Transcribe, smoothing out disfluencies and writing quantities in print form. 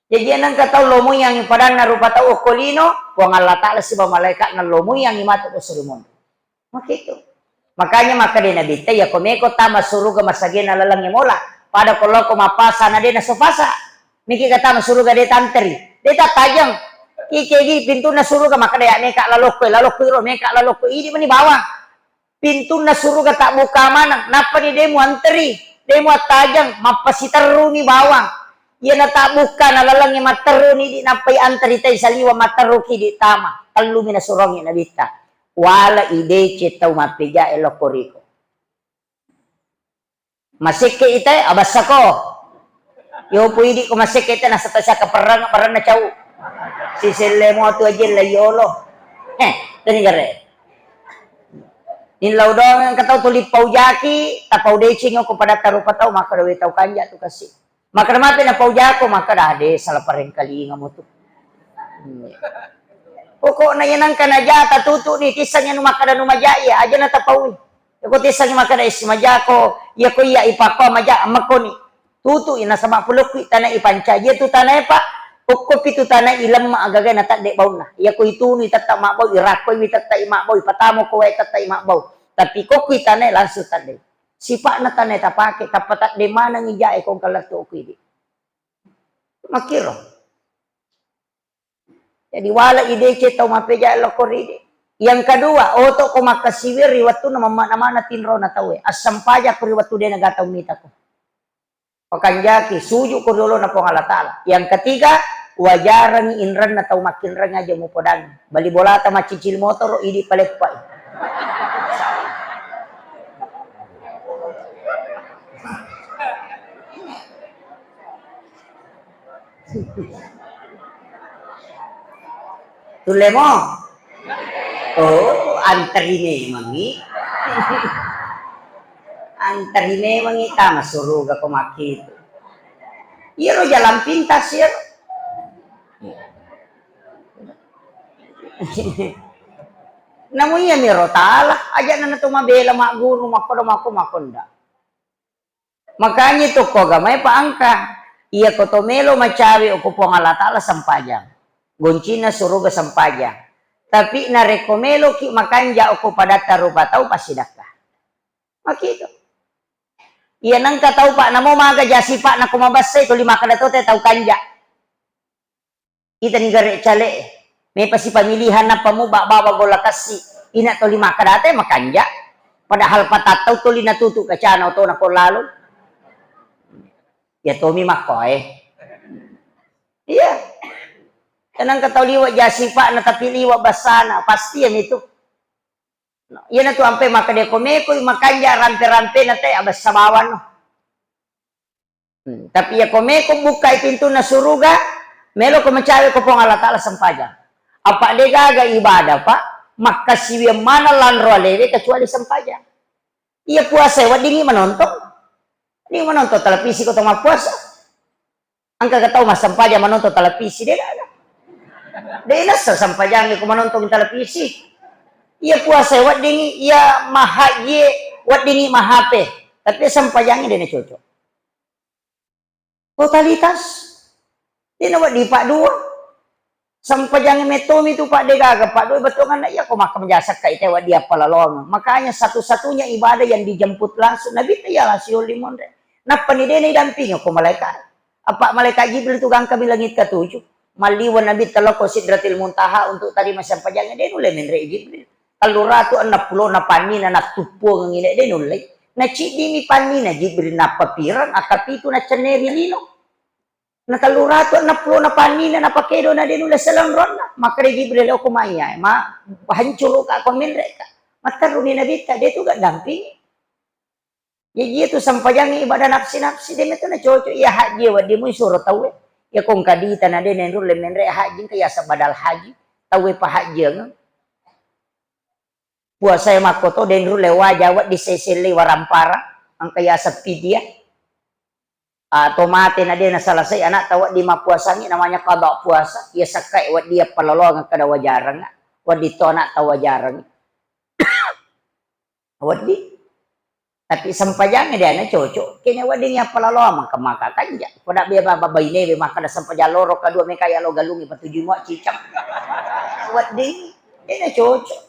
Jadi nang kataw lomo yang padang na rupa tao kolino, kung Allah Ta'ala si malaikat na lomo yang imato ko surumon. Makito. Makanya maka din nabita ya komeko tama suruga masagin na lalang mola. Pada kalau ko mapasa na din na sofasa. Miki kata masuruga de tanteri. Deta tajang. Ikegi pintu na suruga maka daya meka laloko ro meka laloko ini mani bawang. Pintu na suruga tak buka mana. Napa ni demo anteri. Demo tajang mapasitaru ni bawang. Ia na tak buka na lalang ni mataru ni di napai anteri tay saliwa mataru ki di tama. Talu mina surong na bita. Wala ide cetau mapeja elokoriko. Masike ite abasako. Yo puidi ko masike ite nasa tasya ka parang na chau. Si sele mo tu aja la yolo. Tani gare. In laudong ang kataw tulip paujaki, tapau decing ko pada taru patau maka dawe tau kanja tu kasih. Maka mati na paujako maka dade salah pareng kali nga mo tu. Pokok na yan ang kanajata tutu ni tisanya numakada numajaya aja na tapawi. Ko tisanya makada ismajako ya ko iya ipako maja makoni. Tutu ina sama pulok tanah ipanca je tu tanah pa. Pokok pitu tanah ilam agaga na tak dek bau na. Ya ko itu ni tatak makbau irako ni tatak imakbau patamo ko ay tatak imakbau. Tapi kok kuy tanah langsung tak dek. Sipak na tanay tapake kapatak de mana ngijae kong kalato ko ini. Makiro. Jadi wala ide cetau mapeja lokori. Yang kedua, oto ko makasiwiri waktu na mana tinro na tawe. Asam paja ko waktu de nagatau mita ko. Pakanjaki suju ko dulu na pong alatala. Yang ketiga, wajarang inran na tau makinran aja mo podang. Bali bolata macicil motor idi palepay. Tulemo. Oh, antarine mangi. Antarine mangi tama suruga ko makito. Iro jalan pintas ya. Namun ya miro tala aja na nato mabela mak guru makonda. Makanya to ko gamay paangka. Iya ko tomelo macawi o kupong alatala sampajang. Goncina suruga sampajang. Tapi na rekomelo ki makanja o pada tarubatau pasidaka. Makito. Iya nang katau pak namo maga jasi pak na kumabasay to lima kadato te tau kanja. Kita ni gare cale. May pasi pamilihan na pamuba bawa gola kasi. Ina to lima kadate makanja. Padahal patataw to linatutu kacana to na ko lalo. Ya Tommy Makoy. Iya. Kanang katauliwa jasi pak na tapiliwa basana pasti yan itu. Yan na to ampe makade komeko makanja rampe-rampe na te abas sabawan no. Tapi ya komeko buka pintu na suruga melo ko mencari ko pong Allah Ta'ala sampaja. Apa de gaga ibadah pak makasiwi mana lanro aleve kecuali sampaja. Iya puasa wadingi menonton. Ini menonton televisi kau tengah puasa. Angka kau tahu mas sampaja menonton televisi dia ada. Dia nasa sampaja angka menonton televisi. Ia puasa wat dingi ia mahaye wat dingi mahape. Tapi sampajangnya dia cocok. Totalitas. Dia nak di pak dua. Sampajangnya metom itu pak dega pak dua betul kan ya kau makan jasa kai tewa dia palalong. Makanya satu-satunya ibadah yang dijemput langsung Nabi ya langsung limon deh. Napa ni dene dampingo ko malaikat. Apa malaikat Jibril tu gang kami langit ketujuh. Maliwan Nabi talako sidratil muntaha untuk tadi masa pajangnya dia nule menre Jibril. Kalau ratu anak pulau na panina na tupo ngile dia nule. Na cidimi panina Jibril na papiran akapitu na ceneri lino. Na kalau ratu anak pulau na panina na pakedo na dia nule salam ronna. Maka Jibril aku maya ma hancur ka ko menre ka. Mataruni Nabi dia tu gak dampingi. Ya gitu sampajang ibadah nafsi-nafsi dia itu na cocok ya haji wa dia mu suruh tahu ya kong kadita na dia nenru lemenre haji kaya sabadal haji tahu pa haji puasa ya makoto denru lewa jawa di sesele warampara ang kaya sepi dia tomate na dia na salasay anak tahu di mapuasangi namanya qada puasa ya sakai wa dia palalong kada wajarang wa dito na tawajarang wa di Tapi sampajang dia na cocok. Kini wading ya palalo maka maka kanja. Kuda biya babay nebe maka na sampajang loro kadua may kaya lo galungi patujuh mo cicak. Wading dia na cocok.